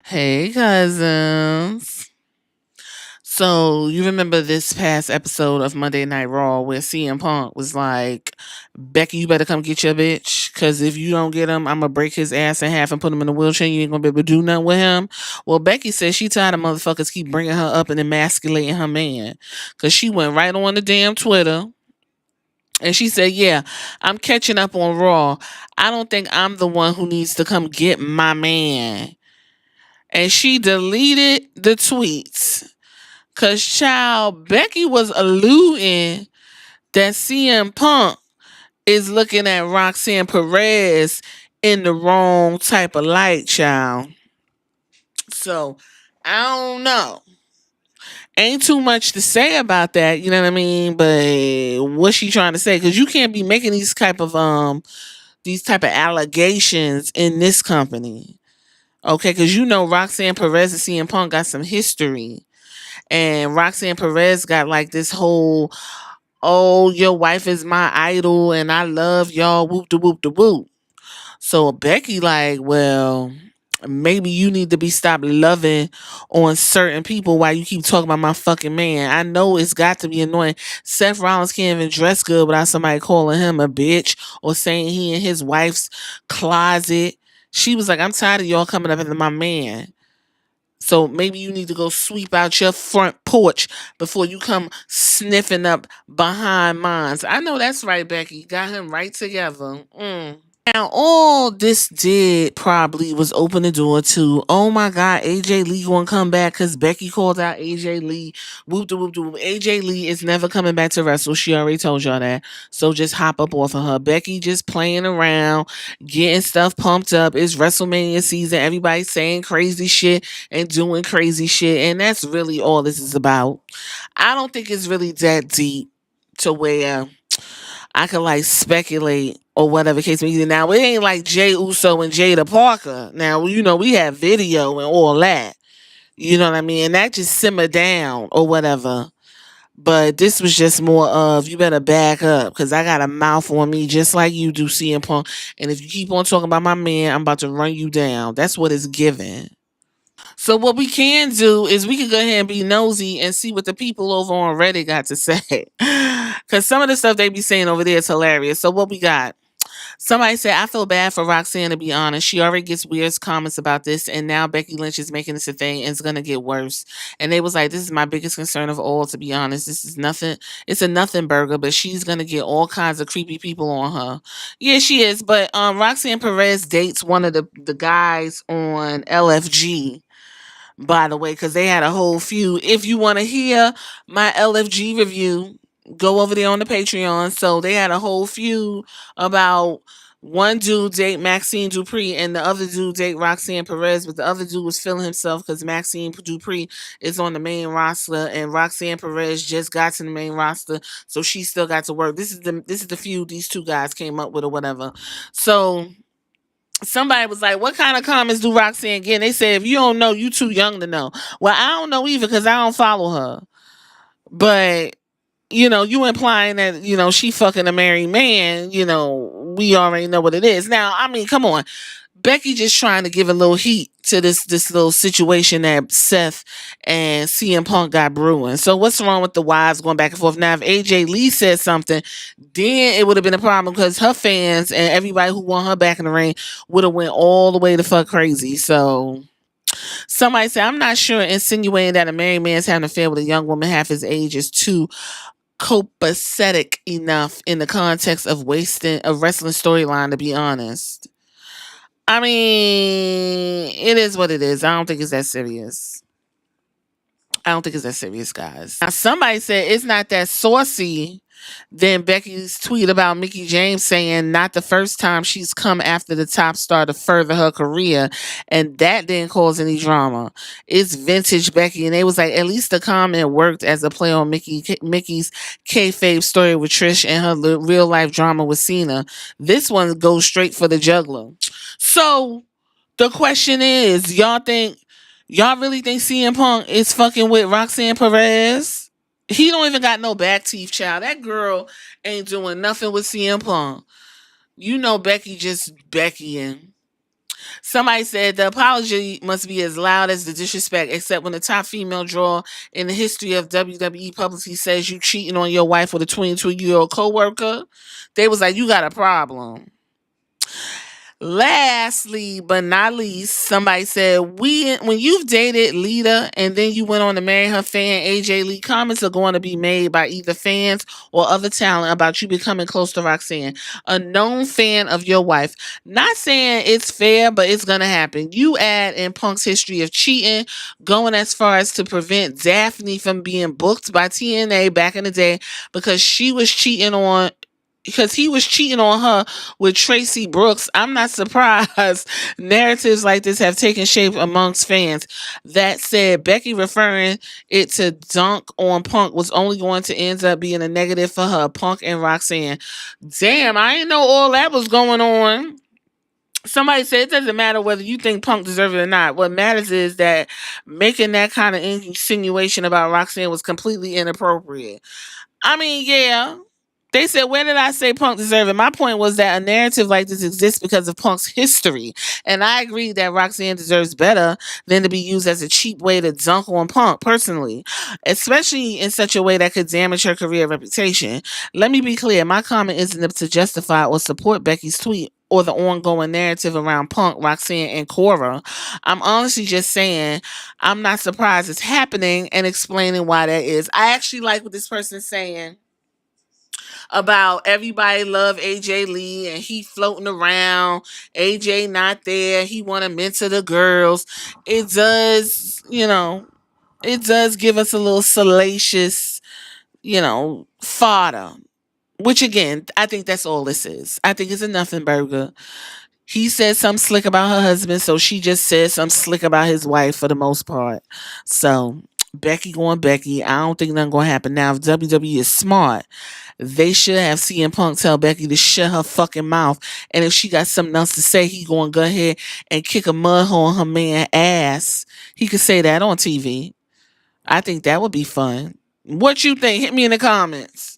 Hey, cousins. So, you remember this past episode of Monday Night Raw where CM Punk was like, Becky, you better come get your bitch. Because if you don't get him, I'm going to break his ass in half and put him in a wheelchair. You ain't going to be able to do nothing with him. Well, Becky said she tired of motherfuckers keep bringing her up and emasculating her man. Because she went right on the damn Twitter. And she said, yeah, I'm catching up on Raw. I don't think I'm the one who needs to come get my man. And she deleted the tweets. Cause child, Becky was alluding that CM Punk is looking at Roxanne Perez in the wrong type of light, child. So I don't know. Ain't too much to say about that, you know what I mean? But what's she trying to say? Because you can't be making these type of allegations in this company. Okay, because you know Roxanne Perez and CM Punk got some history. And Roxanne Perez got like this whole, oh, your wife is my idol and I love y'all, whoop de whoop de whoop. So Becky like, well, maybe you need to be stopped loving on certain people while you keep talking about my fucking man. I know it's got to be annoying. Seth Rollins can't even dress good without somebody calling him a bitch or saying he in his wife's closet. She was like, I'm tired of y'all coming up after my man. So maybe you need to go sweep out your front porch before you come sniffing up behind mine. I know that's right, Becky. Got him right together. Now, all this did probably was open the door to, oh my God, AJ Lee gonna come back because Becky called out AJ Lee. Whoop de whoop de whoop. AJ Lee is never coming back to wrestle. She already told y'all that. So just hop up off of her. Becky just playing around, getting stuff pumped up. It's WrestleMania season. Everybody's saying crazy shit and doing crazy shit. And that's really all this is about. I don't think it's really that deep to where I could like speculate or whatever case may be. Now it ain't like Jay Uso and Jada Parker. Now you know we have video and all that. You know what I mean? And that just simmered down or whatever. But this was just more of you better back up because I got a mouth on me just like you do, CM Punk. And if you keep on talking about my man, I'm about to run you down. That's what it's given. So what we can do is we can go ahead and be nosy and see what the people over on Reddit got to say. Cause some of the stuff they be saying over there is hilarious. So what we got? Somebody said, I feel bad for Roxanne, to be honest. She already gets weird comments about this, and now Becky Lynch is making this a thing, and it's gonna get worse. And they was like, this is my biggest concern of all, to be honest. This is nothing, it's a nothing burger, but she's gonna get all kinds of creepy people on her. Yeah, she is. But Roxanne Perez dates one of the guys on LFG, by the way, because they had a whole feud. If you want to hear my LFG review, go over there on the Patreon. So they had a whole feud about one dude date Maxine Dupree and the other dude date Roxanne Perez, but the other dude was feeling himself because Maxine Dupree is on the main roster and Roxanne Perez just got to the main roster, so she still got to work. This is the feud these two guys came up with or whatever. So somebody was like, what kind of comments do Roxanne get? And they said, if you don't know, you too young to know. Well, I don't know either because I don't follow her. But, you implying that, she fucking a married man, we already know what it is. Now, I mean, come on. Becky just trying to give a little heat to this little situation that Seth and CM Punk got brewing. So what's wrong with the wives going back and forth? Now, if AJ Lee said something, then it would have been a problem because her fans and everybody who want her back in the ring would have went all the way the fuck crazy. So somebody said, I'm not sure insinuating that a married man's having an affair with a young woman half his age is too copacetic enough in the context of wasting a wrestling storyline, to be honest. I mean, it is what it is. I don't think it's that serious. I don't think it's that serious, guys. Now, somebody said it's not that saucy than Becky's tweet about Mickey James saying not the first time she's come after the top star to further her career, and that didn't cause any drama. It's vintage Becky, and they was like, at least the comment worked as a play on Mickey's kayfabe story with Trish and her real life drama with Cena. This one goes straight for the juggler. So the question is, y'all really think CM Punk is fucking with Roxanne Perez? He don't even got no back teeth, child. That girl ain't doing nothing with CM Punk. You know Becky just Beckying. Somebody said the apology must be as loud as the disrespect, except when the top female draw in the history of WWE publicly says you cheating on your wife with a 22-year-old coworker. They was like, you got a problem. Lastly, but not least, somebody said, when you've dated Lita and then you went on to marry her fan, AJ Lee, comments are going to be made by either fans or other talent about you becoming close to Roxanne, a known fan of your wife. Not saying it's fair, but it's going to happen. You add in Punk's history of cheating, going as far as to prevent Daphne from being booked by TNA back in the day because he was cheating on her with Tracy Brooks. I'm not surprised narratives like this have taken shape amongst fans. That said, Becky referring it to dunk on Punk was only going to end up being a negative for her, Punk and Roxanne. Damn, I didn't know all that was going on. Somebody said it doesn't matter whether you think Punk deserves it or not. What matters is that making that kind of insinuation about Roxanne was completely inappropriate. I mean, yeah. They said, where did I say Punk deserved it? My point was that a narrative like this exists because of Punk's history. And I agree that Roxanne deserves better than to be used as a cheap way to dunk on Punk, personally. Especially in such a way that could damage her career reputation. Let me be clear, my comment isn't to justify or support Becky's tweet or the ongoing narrative around Punk, Roxanne, and Cora. I'm honestly just saying I'm not surprised it's happening and explaining why that is. I actually like what this person's saying about everybody love AJ Lee and he floating around, AJ not there, he want to mentor the girls. It does, it does give us a little salacious, fodder. Which again, I think that's all this is. I think it's a nothing burger. He said something slick about her husband, so she just said something slick about his wife for the most part. So Becky going Becky. I don't think nothing gonna happen. Now if WWE is smart, they should have CM Punk tell Becky to shut her fucking mouth. And if she got something else to say, he going to go ahead and kick a mud hole in her man ass. He could say that on TV. I think that would be fun. What you think? Hit me in the comments.